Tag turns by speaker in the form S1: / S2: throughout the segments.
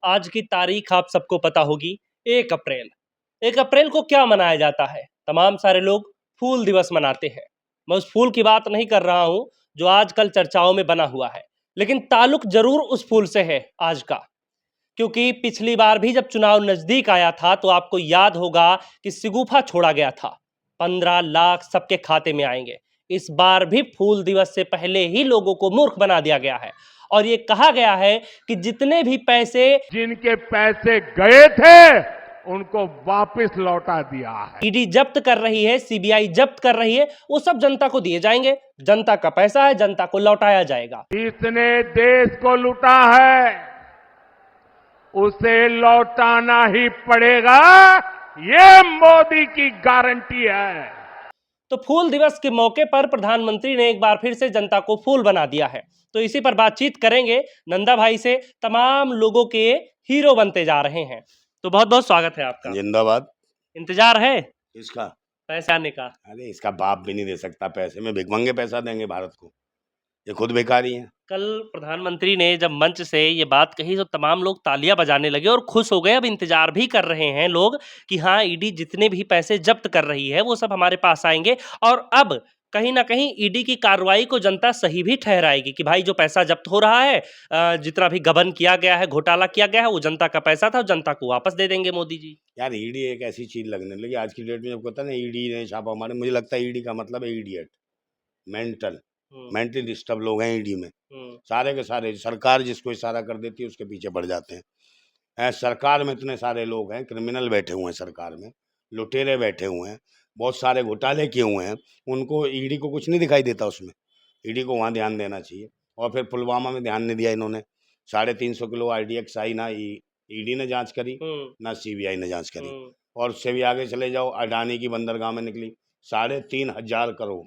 S1: आज की तारीख आप सबको पता होगी। 1 अप्रैल। 1 अप्रैल को क्या मनाया जाता है? तमाम सारे लोग फूल दिवस मनाते हैं। मैं उस फूल की बात नहीं कर रहा हूं जो आजकल चर्चाओं में बना हुआ है, लेकिन ताल्लुक जरूर उस फूल से है आज का। क्योंकि पिछली बार भी जब चुनाव नजदीक आया था तो आपको याद होगा कि सिगुफा छोड़ा गया था। 15 लाख सबके खाते में आएंगे। इस बार भी फूल दिवस से पहले ही लोगों को मूर्ख बना दिया गया है और ये कहा गया है कि जितने भी पैसे
S2: जिनके पैसे गए थे उनको वापस लौटा दिया है।
S1: ईडी जब्त कर रही है, सीबीआई जब्त कर रही है, वो सब जनता को दिए जाएंगे। जनता का पैसा है, जनता को लौटाया जाएगा।
S2: जिसने देश को लूटा है उसे लौटाना ही पड़ेगा, ये मोदी की गारंटी है।
S1: तो फूल दिवस के मौके पर प्रधानमंत्री ने एक बार फिर से जनता को फूल बना दिया है। तो इसी पर बातचीत करेंगे नंदा भाई से। तमाम लोगों के हीरो बनते जा रहे हैं। तो बहुत बहुत स्वागत है आपका।
S3: जिंदाबाद।
S1: इंतजार है
S3: इसका
S1: पैसे आने का?
S3: अरे इसका बाप भी नहीं दे सकता पैसे में, भिखमंगे पैसा देंगे भारत को, ये खुद भिखारी हैं।
S1: कल प्रधानमंत्री ने जब मंच से ये बात कही तो तमाम लोग तालियां बजाने लगे और खुश हो गए। अब इंतजार भी कर रहे हैं लोग कि हाँ, ईडी जितने भी पैसे जब्त कर रही है वो सब हमारे पास आएंगे। और अब कहीं ना कहीं ईडी की कार्रवाई को जनता सही भी ठहराएगी कि भाई जो पैसा जब्त हो रहा है, जितना भी गबन किया गया है, घोटाला किया गया है, वो जनता का पैसा था, जनता को वापस दे देंगे मोदी जी।
S3: यार ईडी एक ऐसी चीज लगने लगी आज की डेट में, जब कहता है ना ईडी ने छापा मारे, मुझे लगता है ईडी का मतलब है इडियट, मेंटल मेंटली डिस्टर्ब लोग हैं ईडी में। सारे के सारे सरकार जिसको इशारा कर देती है उसके पीछे पड़ जाते हैं। सरकार में इतने सारे लोग हैं, क्रिमिनल बैठे हुए हैं सरकार में, लुटेरे बैठे हुए हैं, बहुत सारे घोटाले किए हुए हैं, उनको ईडी को कुछ नहीं दिखाई देता उसमें। ईडी को वहाँ ध्यान देना चाहिए। और फिर पुलवामा में ध्यान नहीं दिया इन्होंने। 350 किलो RDX आई ना, ईडी ने जांच करी ना सीबीआई ने जांच करी। और उससे भी आगे चले जाओ, अडानी की बंदरगाह में निकली 3,500 करोड़,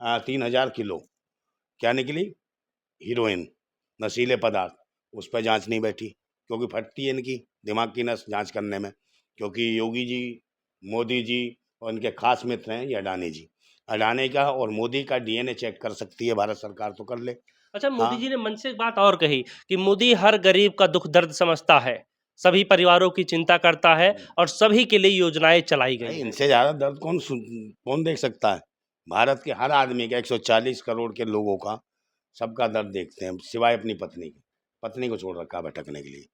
S3: 3,500 किलो क्या निकली, हीरोइन, नशीले पदार्थ। उस पर जांच नहीं बैठी क्योंकि फटती है इनकी दिमाग की नस जांच करने में। क्योंकि योगी जी, मोदी जी और इनके खास मित्र हैं ये अडानी जी। अडानी का और मोदी का DNA चेक कर सकती है भारत सरकार, तो कर ले।
S1: अच्छा, मोदी
S3: हाँ,
S1: जी ने मंच से एक बात और कही कि मोदी हर गरीब का दुख दर्द समझता है, सभी परिवारों की चिंता करता है और सभी के लिए योजनाएं चलाई
S3: भाई
S1: गई हैं।
S3: इनसे ज़्यादा दर्द कौन देख सकता है। भारत के हर आदमी का, 140 करोड़ के लोगों का, सबका दर्द देखते हैं सिवाय अपनी पत्नी के। पत्नी को छोड़ रखा है भटकने के लिए,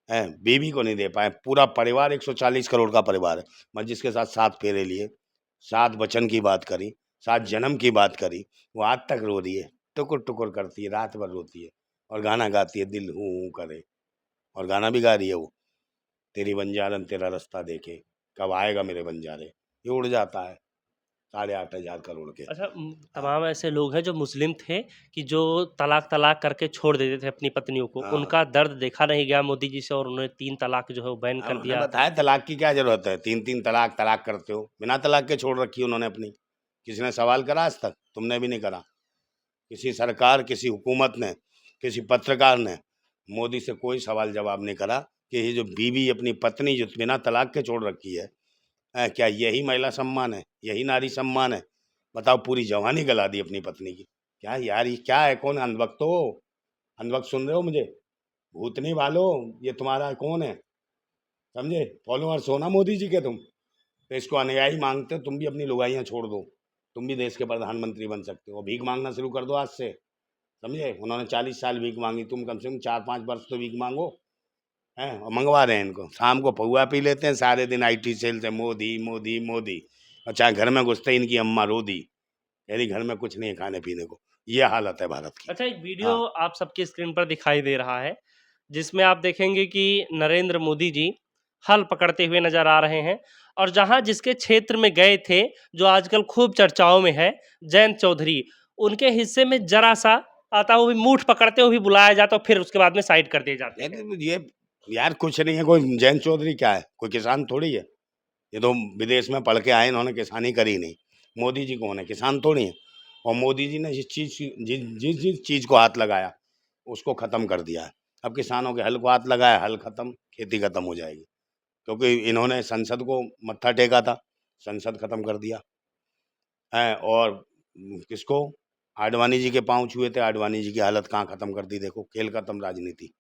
S3: है बीवी को नहीं दे पाए। पूरा परिवार 140 करोड़ का परिवार है। मैं जिसके साथ 7 फेरे लिए, 7 वचन की बात करी, 7 जन्म की बात करी, वो आज तक रो रही है, टुकुर टुकुर करती है, रात भर रोती है और गाना गाती है, दिल हूँ करे। और गाना भी गा रही है वो, तेरी बंजारन तेरा रास्ता देखे, कब आएगा मेरे बंजारे। ये उड़ जाता है 8,500 करोड़ के।
S1: अच्छा,
S3: हाँ
S1: तमाम ऐसे लोग हैं जो मुस्लिम थे कि जो तलाक तलाक करके छोड़ देते थे अपनी पत्नियों को,
S3: हाँ।
S1: उनका दर्द देखा नहीं गया मोदी जी से और उन्होंने 3 तलाक जो है वो बैन
S3: हाँ,
S1: कर
S3: उन्होंने
S1: दिया।
S3: बताया तलाक की क्या जरूरत है, 3-3 तलाक तलाक करते हो, बिना तलाक के छोड़ रखी उन्होंने अपनी। किसी ने सवाल करा आज तक? तुमने भी नहीं करा। किसी सरकार, किसी हुकूमत ने, किसी पत्रकार ने मोदी से कोई सवाल जवाब नहीं करा कि ये जो बीवी अपनी पत्नी जो बिना तलाक के छोड़ रखी है, क्या यही महिला सम्मान है, यही नारी सम्मान है? बताओ, पूरी जवानी गला दी अपनी पत्नी की। क्या यार, ये क्या है? कौन अंधभक्त हो? अंधभक्त सुन रहे हो मुझे? भूतनी वालो, ये तुम्हारा कौन है? समझे? फॉलोअर्स हो ना मोदी जी के तुम, तो इसको अनुयायी मांगते हो। तुम भी अपनी लुगाइयाँ छोड़ दो, तुम भी देश के प्रधानमंत्री बन सकते हो। भीख मांगना शुरू कर दो आज से। समझे? उन्होंने 40 साल भीख मांगी, तुम कम से कम 4-5 वर्ष तो भीख मांगो। हैं? और मंगवा रहे हैं इनको। शाम को पौआ पी लेते हैं, सारे दिन IT सेल से मोदी मोदी मोदी। और चाहे घर में घुसते ही इनकी अम्मा रो दी, कह रही घर में कुछ नहीं है खाने पीने को। ये हालत है भारत की।
S1: अच्छा, एक वीडियो
S3: हाँ
S1: आप सबकी स्क्रीन पर दिखाई दे रहा है जिसमें आप देखेंगे कि नरेंद्र मोदी जी हल पकड़ते हुए नजर आ रहे हैं और जहां जिसके क्षेत्र में गए थे, जो आजकल खूब चर्चाओं में है, जयंत चौधरी, उनके हिस्से में जरा सा आता, वो भी मूठ पकड़ते हुए भी बुलाया जाता और फिर उसके बाद में साइड कर दिए जाते हैं।
S3: ये यार कुछ नहीं है। कोई जयंत चौधरी क्या है? कोई किसान थोड़ी है। ये तो विदेश में पढ़ के आए, इन्होंने किसानी करी नहीं। मोदी जी कौन है? किसान थोड़ी है। और मोदी जी ने जिस जिस चीज़ को हाथ लगाया उसको ख़त्म कर दिया है। अब किसानों के हल को हाथ लगाया, हल ख़त्म, खेती ख़त्म हो जाएगी। क्योंकि इन्होंने संसद को मत्था टेका था, संसद ख़त्म कर दिया है। और किसको? आडवाणी जी के पाँव छुए थे, आडवाणी जी की हालत कहाँ ख़त्म कर दी। देखो, खेल ख़त्म, राजनीति।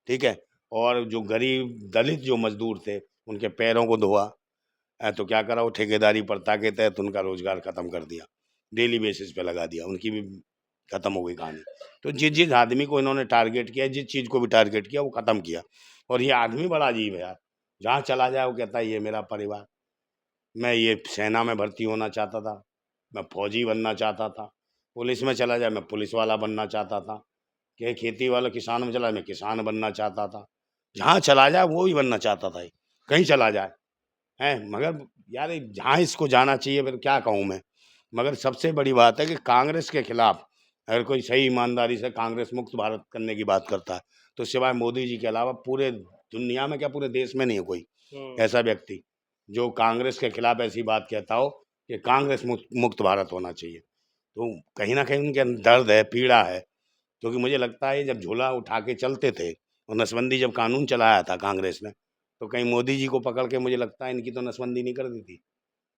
S3: ठीक है। और जो गरीब दलित जो मजदूर थे उनके पैरों को धोआ। तो क्या करा, वो ठेकेदारी प्रथा के तहत उनका रोजगार खत्म कर दिया, डेली बेसिस पे लगा दिया, उनकी भी खत्म हो गई कहानी। तो जिस जिस आदमी को इन्होंने टारगेट किया, जिस चीज़ को भी टारगेट किया, वो खत्म किया। और ये आदमी बड़ा अजीब है यार, जहाँ चला जाए वो कहता है ये मेरा परिवार, मैं ये सेना में भर्ती होना चाहता था, मैं फौजी बनना चाहता था, पुलिस में चला जाए मैं पुलिस वाला बनना चाहता था, कि खेती वाला किसान में चला मैं किसान बनना चाहता था, जहाँ चला जाए वो ही बनना चाहता था, कहीं चला जाए हैं। मगर यार जहाँ इसको जाना चाहिए, फिर क्या कहूँ मैं। मगर सबसे बड़ी बात है कि कांग्रेस के खिलाफ अगर कोई सही ईमानदारी से कांग्रेस मुक्त भारत करने की बात करता है, तो सिवाय मोदी जी के अलावा पूरे दुनिया में क्या पूरे देश में नहीं है कोई ऐसा व्यक्ति जो कांग्रेस के खिलाफ ऐसी बात कहता हो कि कांग्रेस मुक्त भारत होना चाहिए। तो कहीं ना कहीं उनके अंदर दर्द है, पीड़ा है। क्योंकि मुझे लगता है जब झोला उठा के चलते थे और नसबंदी जब कानून चलाया था कांग्रेस ने, तो कहीं मोदी जी को पकड़ के मुझे लगता है इनकी तो नसबंदी नहीं कर दी थी,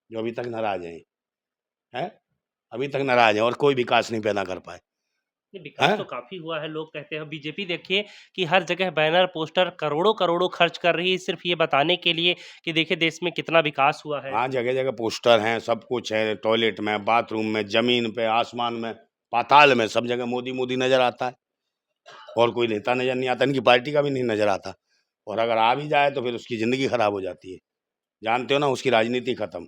S3: जो अभी तक नाराज हैं, अभी तक नाराज हैं और कोई विकास नहीं पैदा कर पाए।
S1: नहीं, विकास
S3: हैं
S1: तो काफी हुआ है। लोग कहते हैं बीजेपी देखिए कि हर जगह बैनर पोस्टर करोड़ों करोड़ों खर्च कर रही है सिर्फ ये बताने के लिए कि देखिए देश में कितना विकास हुआ है।
S3: हाँ, जगह जगह पोस्टर हैं, सब कुछ है, टॉयलेट में, बाथरूम में, जमीन पे, आसमान में, पाताल में, सब जगह मोदी मोदी नजर आता है। और कोई नेता नजर नहीं आता, इनकी पार्टी का भी नहीं नजर आता। और अगर आ भी जाए तो फिर उसकी जिंदगी खराब हो जाती है, जानते हो ना, उसकी राजनीति खत्म।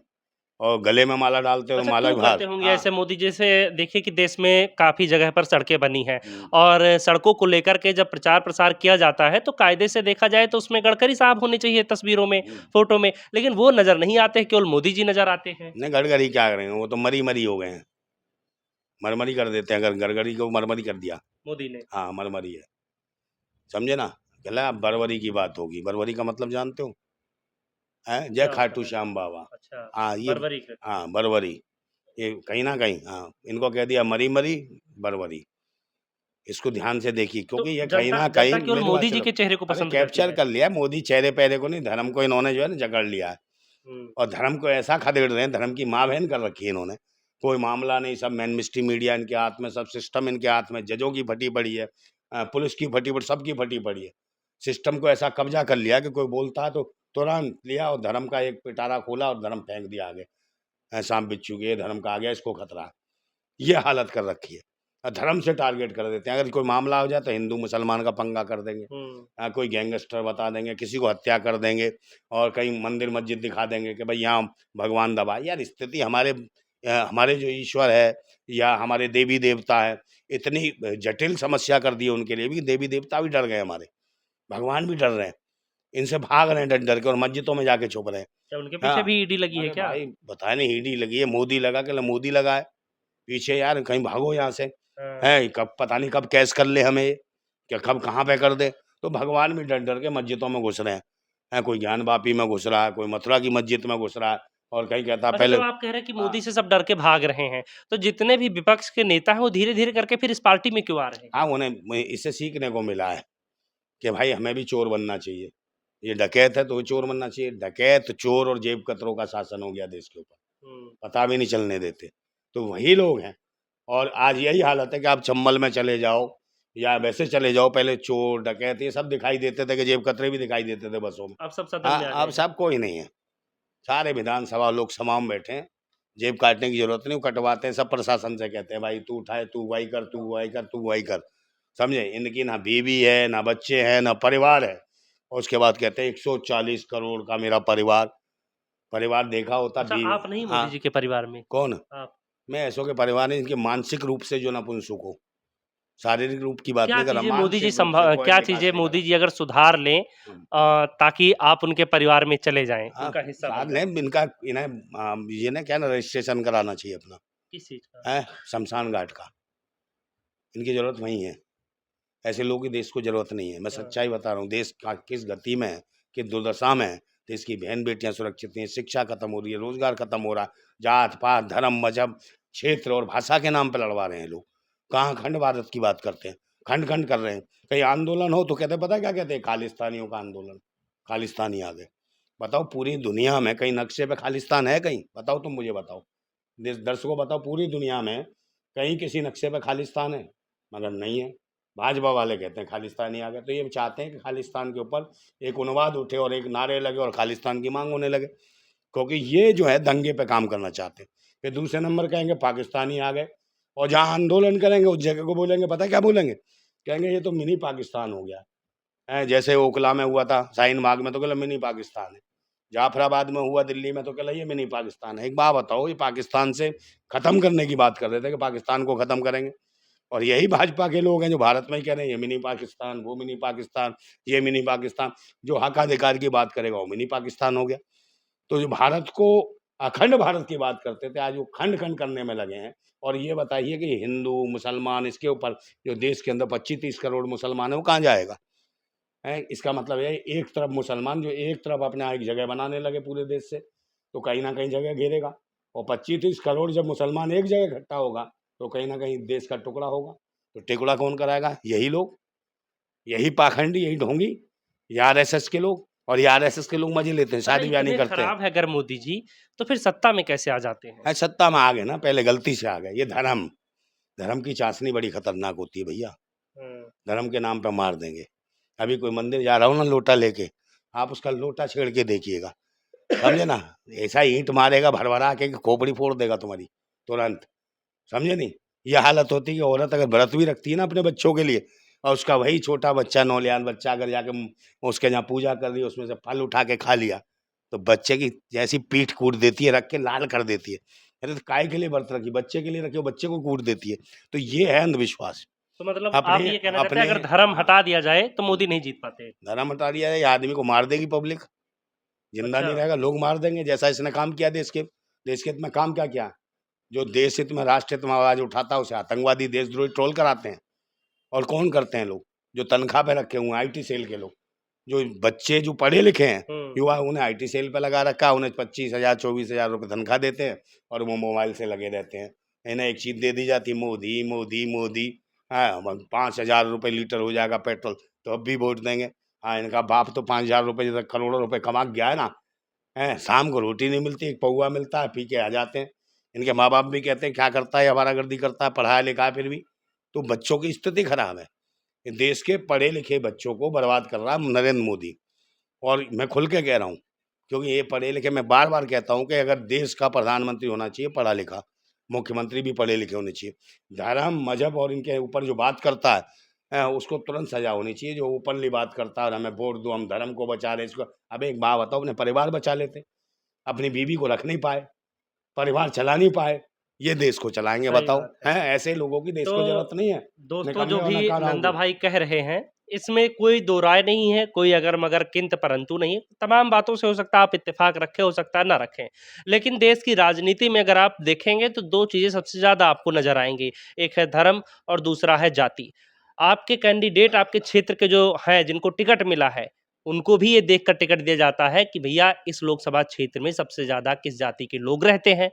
S3: और गले में माला डालते हो तो
S1: अच्छा,
S3: माला
S1: क्यों
S3: भी
S1: करते
S3: बाहर।
S1: होंगे
S3: हाँ।
S1: ऐसे मोदी? जैसे देखिए कि देश में काफ़ी जगह पर सड़कें बनी हैं
S3: हम्म,
S1: और सड़कों को लेकर के जब प्रचार-प्रसार किया जाता है, तो कायदे से देखा जाए तो उसमें गडकरी साहब होने चाहिए तस्वीरों में,
S3: हम्म।
S1: फ़ोटो में, लेकिन वो नज़र नहीं आते हैं, केवल मोदी जी नज़र आते हैं।
S3: नहीं, गडकरी क्या करेंगे, वो तो मरी मरी हो गए हैं, मरमरी कर देते हैं। अगर गडकरी को मरमरी कर दिया,
S1: मोदी ने।
S3: हाँ मरमरी है, समझे ना। गला बरवरी की बात होगी, बरवरी का मतलब जानते हो, है जय
S1: क्या होता
S3: खाटू
S1: है?
S3: श्याम बाबा।
S1: अच्छा,
S3: हाँ ये,
S1: बरबरी का।
S3: हाँ बरवरी, ये कहीं ना कहीं, हाँ इनको कह दिया मरी मरी बरवरी। इसको ध्यान से देखिए,
S1: तो
S3: क्योंकि ये कहीं
S1: जनता
S3: ना कहीं,
S1: जनता केवल
S3: मेरी बात
S1: मोदी जी
S3: सुनो,
S1: के चेहरे को
S3: अरे
S1: पसंद करती
S3: कैप्चर
S1: है।
S3: कर लिया मोदी, चेहरे पहरे को नहीं, धर्म को इन्होंने जो है ना जकड़ लिया है।
S1: हुँ।
S3: और धर्म को ऐसा खदेड़ रहे हैं, धर्म की माँ बहन कर रखी है इन्होंने। कोई मामला नहीं, सब मैन मिस्ट्री मीडिया इनके हाथ में, सब सिस्टम इनके हाथ में, जजों की फटी पड़ी है, पुलिस की फटी पड़ी, सबकी फटी पड़ी है। सिस्टम को ऐसा कब्जा कर लिया कि कोई बोलता है तो तुरंत लिया और धर्म का एक पिटारा खोला और धर्म फेंक दिया आगे। सांप बिच्छू के, ये धर्म का आ गया, इसको खतरा है। ये हालत कर रखी है। धर्म से टारगेट कर देते हैं, अगर कोई मामला हो जाए तो हिंदू मुसलमान का पंगा कर देंगे।
S1: हुँ।
S3: कोई गैंगस्टर बता देंगे, किसी को हत्या कर देंगे, और कहीं मंदिर मस्जिद दिखा देंगे कि भाई यहाँ भगवान दबा। यार स्थिति हमारे हमारे जो ईश्वर है या हमारे देवी देवता है, इतनी जटिल समस्या कर दी है उनके लिए भी, देवी देवता भी डर गए हमारे, भगवान भी डर रहे हैं, इनसे भाग रहे हैं डर डर के, और मस्जिदों में जाके छुप रहे हैं।
S1: क्या उनके पीछे
S3: हाँ,
S1: भी ईडी लगी है
S3: अरे
S1: क्या?
S3: भाई बताए नहीं, ईडी लगी है, मोदी लगा के मोदी लगा है पीछे, यार कहीं भागो यहाँ से।
S1: हाँ।
S3: है कब पता नहीं कब कैश कर ले हमें ये, क्या कब कहाँ पे कर दे। तो भगवान भी डर डर के मस्जिदों में घुस रहे हैं। कोई ज्ञान वापी में घुस रहा है, कोई मथुरा की मस्जिद में घुस रहा है, और कहीं कहता है
S1: अच्छा,
S3: पहले।
S1: जब आप कह रहे हैं कि
S3: हाँ,
S1: मोदी से सब डर के भाग रहे हैं, तो जितने भी विपक्ष के नेता हैं, वो धीरे-धीरे करके फिर इस पार्टी में क्यों आ रहे हैं?
S3: हाँ उन्हें इससे सीखने को मिला है कि भाई हमें भी चोर बनना चाहिए। ये डकैत है तो वो चोर बनना चाहिए। डकैत, चोर और जेब कतरों का शासन हो गया देश के ऊपर,
S1: हुँ।
S3: पता भी नहीं चलने देते। तो वही लोग हैं। और आज यही हालत है कि आप चंबल में चले जाओ या वैसे चले जाओ, पहले चोर डकैत ये सब दिखाई देते थे, कि जेब कतरे भी दिखाई देते थे बसों में।
S1: अब सब सदन
S3: हाँ,
S1: में आ गए
S3: अब
S1: हैं।
S3: सब कोई नहीं है, सारे विधानसभा लोकसभा में बैठे हैं। जेब काटने की जरूरत नहीं, वो कटवाते हैं, सब प्रशासन से कहते हैं भाई तू उठाए, तू वही कर, तू वही कर, तू वही कर। समझे, इनकी ना बीवी है, ना बच्चे हैं, ना परिवार है। और उसके बाद कहते हैं 140 करोड़ का मेरा परिवार। परिवार देखा होता
S1: अच्छा,
S3: बीवी।
S1: आप नहीं
S3: हाँ,
S1: मोदी जी के परिवार में?
S3: कौन?
S1: आप
S3: मैं ऐसों के परिवार नहीं, इनके मानसिक रूप से जो नपुंसक हो, शारीरिक रूप की बात
S1: क्या
S3: नहीं कर रहा,
S1: चीज़ें मोदी जी
S3: मानसिक रूप से कोई
S1: क्या
S3: विकास
S1: चीज़ें
S3: नहीं
S1: मोदी
S3: करा।
S1: जी अगर सुधार लें
S3: हम्म।
S1: ताकि आप उनके परिवार में चले जाएँ,
S3: हाँ,
S1: उनका हिस्सा बन
S3: साथ
S1: जाएँ?
S3: में इनका, इन्हें ये ना क्या ना, रजिस्ट्रेशन कराना चाहिए अपना,
S1: किस चीज़ का?
S3: है शमशान घाट का। इनकी जरूरत वही है, ऐसे लोगों की देश को जरूरत नहीं है। मैं
S1: हाँ।
S3: सच्चाई बता रहा हूँ, देश का किस गति में है, किस दुर्दशा में है। देश की बहन बेटियां सुरक्षित नहीं है, शिक्षा खत्म हो रही है, रोजगार खत्म हो रहा है, जात पात धर्म मजहब क्षेत्र और भाषा के नाम पर लड़वा रहे हैं लोग। कहाँ खंड भारत की बात करते हैं, खंड खंड कर रहे हैं। कहीं आंदोलन हो तो कहते हैं, पता क्या कहते हैं, खालिस्तानियों का आंदोलन, खालिस्तानी आ गए। बताओ पूरी दुनिया में कहीं नक्शे पे खालिस्तान है कहीं? बताओ, तुम मुझे बताओ, दर्शकों बताओ, पूरी दुनिया में कहीं किसी नक्शे पे खालिस्तान है? मगर नहीं है। भाजपा वाले कहते हैं खालिस्तानी आ गए। तो ये चाहते हैं कि खालिस्तान के ऊपर एक उन्माद उठे और एक नारे लगे और खालिस्तान की मांग होने लगे, क्योंकि ये जो है दंगे पे काम करना चाहते हैं। फिर दूसरे नंबर कहेंगे पाकिस्तानी आ गए, और जहाँ आंदोलन करेंगे उस जगह को बोलेंगे, पता है क्या बोलेंगे? कहेंगे ये तो मिनी पाकिस्तान हो गया है। जैसे ओखला में हुआ था, शाहीन बाग में, तो कहला मिनी पाकिस्तान है। जाफराबाद में हुआ दिल्ली में, तो कहला ये मिनी पाकिस्तान है। एक बात बताओ, ये पाकिस्तान से खत्म करने की बात कर रहे थे कि पाकिस्तान को खत्म करेंगे, और यही भाजपा के लोग हैं जो भारत में ही कह रहे हैं ये मिनी पाकिस्तान, वो मिनी पाकिस्तान, ये मिनी पाकिस्तान। जो हक अधिकार की बात करेगा वो मिनी पाकिस्तान हो गया। तो जो भारत को अखंड भारत की बात करते थे, आज वो खंड खंड करने में लगे हैं। और ये बताइए कि हिंदू मुसलमान इसके ऊपर, जो देश के अंदर 25-30 करोड़ मुसलमान है, वो कहाँ जाएगा? है, इसका मतलब है एक तरफ मुसलमान जो एक तरफ अपने यहाँ एक जगह बनाने लगे पूरे देश से, तो कहीं ना कहीं जगह घेरेगा। और 25-30 करोड़ जब मुसलमान एक जगह इकट्ठा होगा, तो कहीं ना कहीं देश का टुकड़ा होगा। तो टुकड़ा कौन कराएगा? यही लोग, यही पाखंडी, यही ढोंगी, ये आरएसएस के लोग। और ये आरएसएस के लोग मजे लेते हैं, शादी ब्याह नहीं
S1: इतने
S3: करते हैं।
S1: खराब है अगर मोदी जी, तो फिर सत्ता में कैसे आ जाते हैं?
S3: सत्ता में आ गए ना, पहले गलती से आ गए। ये धर्म, धर्म की चाशनी बड़ी खतरनाक होती है भैया। धर्म के नाम पे मार देंगे। अभी कोई मंदिर जा रहा हो ना लोटा लेके, आप उसका लोटा छेड़ के देखिएगा, समझे ना? ऐसा ईंट मारेगा भरभरा के कि खोपड़ी फोड़ देगा तुम्हारी तुरंत, समझे नहीं? ये हालत होती है कि औरत अगर व्रत भी रखती है ना अपने बच्चों के लिए, और उसका वही छोटा बच्चा, नौलियान बच्चा, अगर जाके उसके जहाँ पूजा कर रही है, उसमें से फल उठा के खा लिया, तो बच्चे की जैसी पीठ कूट देती है, रख के लाल कर देती है। अरे तो काय के लिए व्रत रखी? बच्चे के लिए रखी हो, बच्चे को कूट देती है। तो ये है अंधविश्वास।
S1: तो मतलब आप
S3: अपने
S1: ये कहना चाहते हैं
S3: अपने
S1: अगर धर्म हटा दिया जाए तो मोदी नहीं जीत पाते?
S3: धर्म हटा दिया जाए, ये आदमी को मार देगी पब्लिक, जिंदा नहीं
S1: अच्छा।
S3: रहेगा, लोग मार देंगे। जैसा इसने काम किया देश के हित में काम क्या किया? जो देश हित में, राष्ट्र हित में आवाज उठाता है उसे आतंकवादी, देशद्रोही ट्रोल कराते हैं। और कौन करते हैं लोग? जो तनख्वाह पे रखे हुए हैं, आईटी सेल के लोग। जो बच्चे जो पढ़े लिखे हैं युवा, उन्हें आईटी सेल पे लगा रखा है, उन्हें 25,000 24,000 रुपये तनख्वाह देते हैं, और वो मोबाइल से लगे रहते हैं। इन्हें एक चीज दे दी जाती, मोदी मोदी मोदी। हाँ, 5,000 रुपये लीटर हो जाएगा पेट्रोल, तो अब भी वोट देंगे। हाँ, इनका बाप तो 5,000 रुपये जैसे करोड़ों रुपए कमा के गया है ना, है, शाम को रोटी नहीं मिलती, एक पौवा मिलता है, पी के आ जाते हैं। इनके माँ बाप भी कहते हैं क्या करता है, आवारागर्दी करता है, पढ़ाया लिखा है फिर भी। तो बच्चों की स्थिति खराब है। ये देश के पढ़े लिखे बच्चों को बर्बाद कर रहा है नरेंद्र मोदी। और मैं खुल के कह रहा हूँ, क्योंकि ये पढ़े लिखे, मैं बार बार कहता हूँ कि अगर देश का प्रधानमंत्री होना चाहिए पढ़ा लिखा, मुख्यमंत्री भी पढ़े लिखे होने चाहिए। धर्म मजहब और इनके ऊपर जो बात करता है, उसको तुरंत सजा होनी चाहिए। जो ओपनली बात करता है और हमें वोट दो, हम धर्म को बचा रहे, इसको। अब एक बात बताओ, अपने परिवार बचा लेते, अपनी बीवी को रख नहीं पाए, परिवार चला नहीं पाए, ये देश को चलाएंगे?
S1: सही
S3: बताओ,
S1: बात है।
S3: हैं? ऐसे लोगों की देश को
S1: तो
S3: जरूरत नहीं है।
S1: दोस्तों, जो
S3: निकम्मे और
S1: भी
S3: नकाराओं
S1: नंदा
S3: की।
S1: भाई कह रहे हैं, इसमें कोई दो राय नहीं है, कोई अगर मगर किंतु परंतु नहीं है। तमाम बातों से हो सकता है आप इत्तेफाक रखें, हो सकता है ना रखें। लेकिन देश की राजनीति में अगर आप देखेंगे तो दो चीज़ें सबसे ज़्यादा आपको नज़र आएँगी। एक है धर्म और दूसरा है जाति। आपके कैंडिडेट आपके क्षेत्र के जो हैं, जिनको टिकट मिला है, उनको भी ये देखकर टिकट दिया जाता है कि भैया इस लोकसभा क्षेत्र में सबसे ज़्यादा किस जाति के लोग रहते हैं,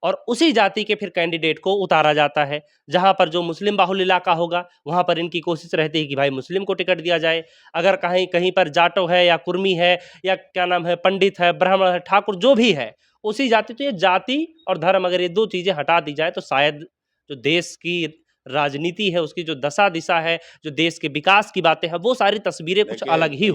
S1: और उसी जाति के फिर कैंडिडेट को उतारा जाता है। जहाँ पर जो मुस्लिम बाहुल इलाका होगा, वहाँ पर इनकी कोशिश रहती है कि भाई मुस्लिम को टिकट दिया जाए। अगर कहीं कहीं पर जाटो है या कुर्मी है या क्या नाम है, पंडित है, ब्राह्मण है, ठाकुर जो भी है, उसी जाति। तो ये जाति और धर्म अगर ये 2 चीज़ें हटा दी जाए तो शायद जो देश की राजनीति है, उसकी जो दशा-दिशा है, जो देश के विकास की बातें हैं, वो सारी तस्वीरें कुछ
S3: देखिए,
S1: अलग ही